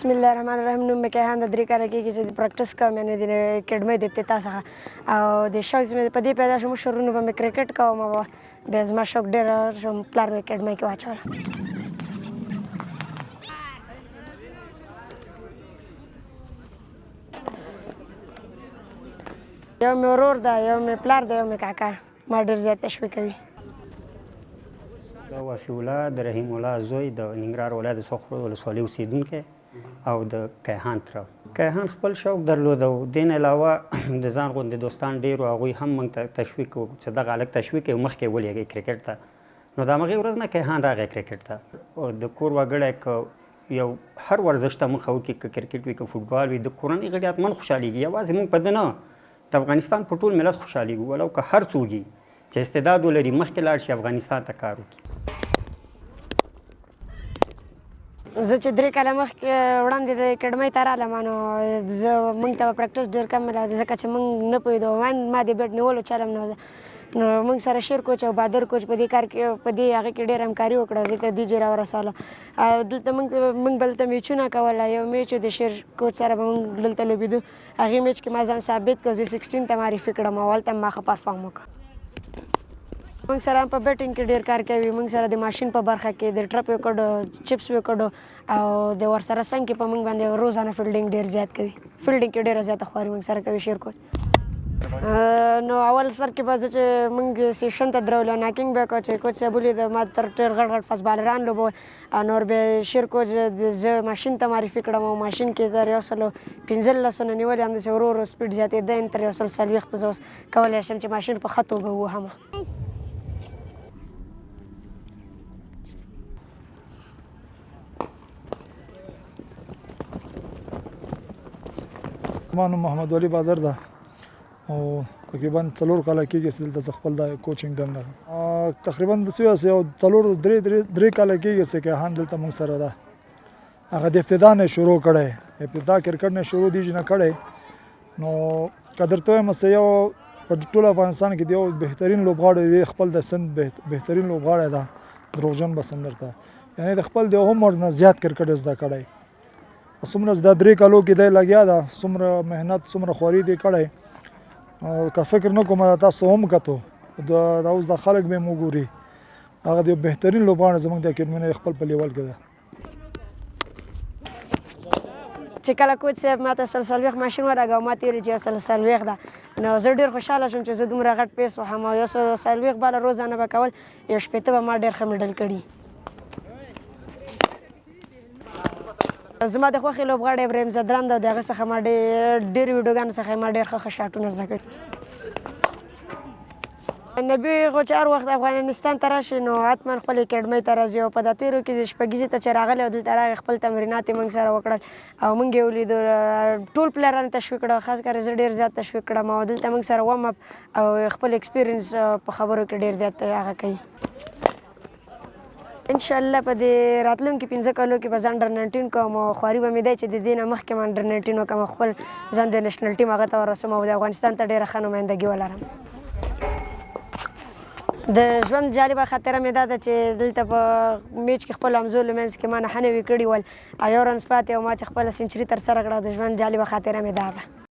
بسم الله الرحمن الرحیم. نوم مې کیهان د 3 کاله کېږي چې د پریکټس کوم، یعنې د اکیډمۍ د افتتاح څخه. او د شوق چې مې په دې پیدا شوم، شروع به مې کرکټ کوم او بیا زما شوق ډېر شوم، پلار مې اکیډمۍ کې واچوله. یو مې ورور ده، یو مې پلار ده، یو مې کاکا. ما ډېر زیات تشویق کوي. زه وفي الله د رحیم الله زوی د ننګرهار ولایت د سوخرو ولسوالۍ اوسېدونکی او د کیهان تره. کیهان خپل شوق درلود او دې نه علاوه د ځان غوندې دوستان ډېر وو، هغوی هم موږ ته تشویق وکړو چې دغه هلک تشویق یې مخکې ولېږئ کرکټ ته. نو د همغې ورځ نه کیهان راغی کرکټ ته. د کور وګړی که یو هر ورزش ته مخه وکړي، که کرکټ وي که فوټبال وي، د کورنۍ غړي حتمن خوشحالېږي. یوازې موږ په ده نه، د افغانستان په ټول ملت خوشحالېږو، ولو که هر څوک وي چې استعداد ولري مخکې لاړ شي افغانستان ته کار وکړي. زه چې 3 کاله مخکې وړاندې د اکیډمۍ ته رالم، نو موږ ته به پریکټس ډېر کم میلاده، ځکه چې موږ نه پوهېدو. ما د بیټ نیولو چلم نه و. نو موږ سره شیر کوچ او بادر کوچ په دې کار کې، په دې هغه کې ډېر همکاري وکړه، دې ته دیجې راورسوله. او دلته موږ به دلته میچونه کوله. یو میچ د شیر کوچ سره به موږ دلته لوبېدو. هغې میچ کې ما ځان ثابت کړ، زه 16 ته معرفي کړم او هلته ما ښه پرفارم وکړ. موږ سره هم په بیټینګ کې ډېر کار کوي. موږ سره د ماشین په برخه کې د ټرپ وکړو، چپس وکړو، او د ورسره څنګ کې په موږ باندې روزانه فیلډینګ ډېر زیات کوي. فیلډینګ کې ډېره زیاته خواري موږ سره کوي شیر کوچ. نو اول سر کې به زه چې موږ سیشن ته درولو، ناکینګ به کوو چې کوچ صاحب ولید ما تر ډېر غټ غټ فاست بالران لوبول. نور بیا شیر کوچ زه ماشین ته معرفي کړم او ماشین کې تر 115 نه نیولې، همداسې ورو ورو سپیډ زیاتېده، تر 140 زه اوس کولی شم چې ماشین په ښه توګه ووهم. زما نوم محمد علي بادر ده او تقریبا 4 کاله کېږي چې دلته زه خپل د کوچینګ دنده کوم. تقریبا داسې یو 3 کاله کېږي چې کیهان دلته موږ سره ده. هغه د ابتدا نه شروع کړی، ابتدا کرکټ نه شروع دیجې نه کړی. نو که درته ووایم چې یو په ټول افغانستان کې د یو بهترین لوبغاړی دی، خپل د سند بهترین لوبغاړی ده، دروغجن به سم درته، یعنې د خپل د عمر نه زیات کرکټ زده کړی. څومره د 3 کالو کې دی لګیا ده، څومره محنت څومره خواري دی کړی. او که فکر نه کوم تاسو هم کتو دا اوس د خلک به مو ګوري، هغه د بهترین لوبغاړی زموږ د اکیډمۍ خپل په لیول کې ده. چې کله کوچ صاحب ما ته 40 ماشین ورکړ، ما تېرې چې 40 ده، نو زه ډېر خوشحاله شوم چې زه دومره غټ پیس وهم او 140 باله روزانه به کول. یو 80 به ما ډېر ښه میډل کړي. زما د خوښې لوبغاړی ابراهیم زدران ده، د هغه څخه ما ډېرې ویډیوګانو څخه ما ډېر ښه شاټونه زده کړي. نبي خو چې هر وخت افغانستان ته راشي نو حتما خپل اکیډمۍ ته راځي. او په دا تېرو کې د شپږیزې ته چې راغلی او دلته راغی، خپل تمرینات یې موږ سره وکړل او موږ یې ولیدو. ټول پلیرانو تشویق کړه، خاص کر زه ډېر زیات تشویق کړم او دلته موږ سره وم اپ او خپل ایکسپیرینس په خبرو کې ډېر زیات هغه کوي. انشاءالله په دې راتلونکي 15 کالو کې به زه انډر 19 کوم او خواري به مې دی چې د دې نه مخکې ما انډر 19 وکړم، خپل ځان د نیشنل ټیم هغه ته ورسوم او د افغانستان ته ډېره ښه نمایندګي ولرم. د ژوند جالبه خاطره مې دا ده چې دلته په میچ کې خپلو همزولو منځ کې ما 9 نوي کړي ول او یو رنز پاتې او ما چې خپله سینچري ترسره کړه. د ژوند جالبه خاطره مې دا ده.